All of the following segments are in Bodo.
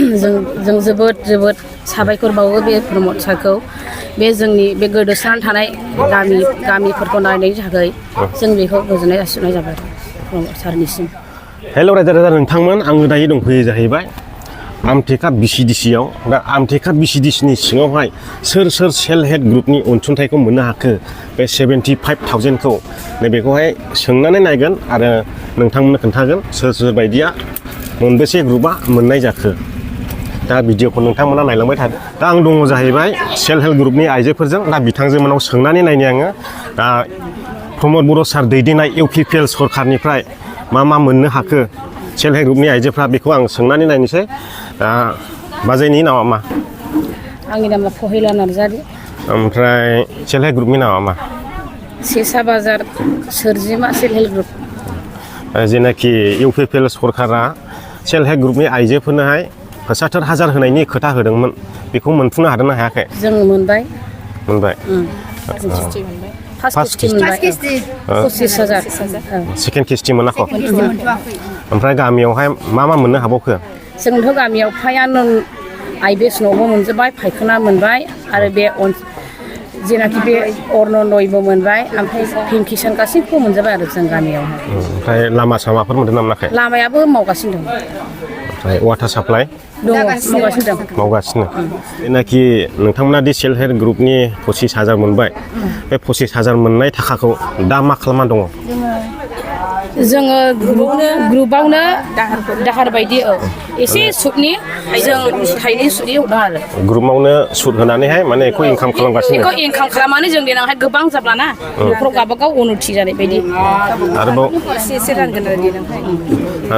जों जोबोद साबायखर बावो बे प्रमद सारखौ बे जोंनि बे गोदोसोनानै थानाय गामिफोरखौ नायनायनि थाखाय जों बेखौ गोजोननाय जासिनाय जाबाय प्रमद सारनिसिम। हेल' रायजो राजा नोंथांमोन, आङो दायो दंफैयो जाहैबाय आमथेखा BCDC आव। दा आमथेखा BCDC नि सिङावहाय सोर सेल्फ हेल्प ग्रुपनि अनसुंथाइखौ मोननो हाखो बे 75,000खौ नैबेखौहाय सोंनानै नायगोन आरो नोंथांमोननो खोन्थागोन सोर बायदिया मोनबेसे ग्रुपआ मोननाय जाखो। दा भिडिअखौ नोंथांमोना नायलांबाय थादो। दा आं दङ जाहैबाय सेल्फ हेल्प ग्रुपनि आइजोफोरजों। दा बिथांजोमोनाव सोंनानै नायनि आङो दा प्रमद बर' सार दैदेननाय UPPL सरखारनिफ्राय मा मोननो हाखो सेल्फ हेल्प ग्रुपनि आइजोफ्रा, बेखौ आं सोंनानै नायनोसै। दा बाजैनि नामा मा? आंनि नामा फहिला नार्जारि। ओमफ्राय सेल्फ हेल्प ग्रुपनि नामा मा? सेसा बाजार सोरजिमा सेल्फ हेल्प ग्रुप। जेनाखि UPPL सरकारा सेल्फ हेल्प ग्रुपनि आइजोफोरनोहाय 75,000 होनायनि खोथा होदोंमोन, बेखौ मोनफुंनो हादोंना हायाखै? जों मोनबाय। फार्स्ट किस्ति मोनबाय 25,000। सेकेन्ड किस्ति मोनाखै? ओमफ्राय गामियावहाय मा मोननो हाबावखो? जोंथ' गामियाव फ्रायानो आइबेस न'बो मोनजोब्बाय, फायखाना मोनबाय आरो बे जेनाखि बे अर्ननयबो मोनबाय, ओमफ्राय पेनसन गासैखौबो मोनजोब्बाय आरो जों गामियावहाय। ओमफ्राय लामा सामाफोर मोनदों ना मोनाखै? लामायाबो मावगासिनो दं। ओमफ्राय वाटार साप्लाइ मावगासिनो। जेनाखि नोंथांमोना दि सेल्फ हेल्प ग्रुपनि 25,000 मोनबाय, बे 25,000 मोननाय थाखाखौ दा मा खालामना दङ? जोङो ग्रुपावनो दाहार बायदि एसे सुदनि जों थाइनै सुदनि हरदों आरो ग्रुपावनो सुद होनानैहाय माने बेखौ इनकाम खालामगासिनो। बेखौ इनकाम खालामनानै जों देनांहाय गोबां जाब्लाना न'खराव गावबागाव उन्नति जानाय बायदि आरोबाव एसे रानगोन आरो देनांहाय।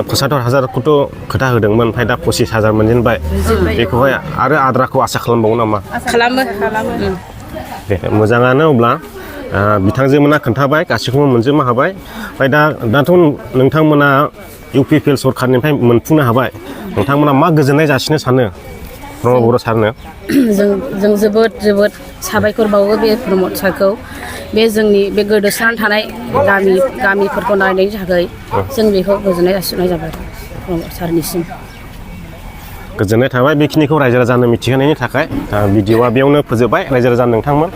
75,000खौथ' खोथा होदोंमोन, ओमफ्राय दा 25,000 मोनजेनबाय, बेखौहाय आरो आद्राखौ आसा खालामबावो नामा? खालामो। दे मोजाङानो। अब्ला बिथांजोमोना खोन्थाबाय, गासैखौबो मोनजोबनो हाबाय। ओमफ्राय दाथ' नोंथांमोना UPPL सरखारनिफ्राय मोनफुंनो हाबाय, नोंथांमोना मा गोजोननाय जासिनो सानो प्रमद बर' सारनो? जों जोबोद साबायखर बावो बे प्रमद सारखौ बे जोंनि बे गोदोसोनानै थानाय गामिफोरखौ नायनायनि थाखाय जों बेखौ गोजोननाय जासिनाय जाबाय प्रमद सारनिसिम। गोजोननाय थाबाय बेखिनिखौ रायजो राजानो मिथिहोनायनि थाखाय। भिडिअआ बेयावनो फोजोबबाय। रायजो राजा नोंथांमोन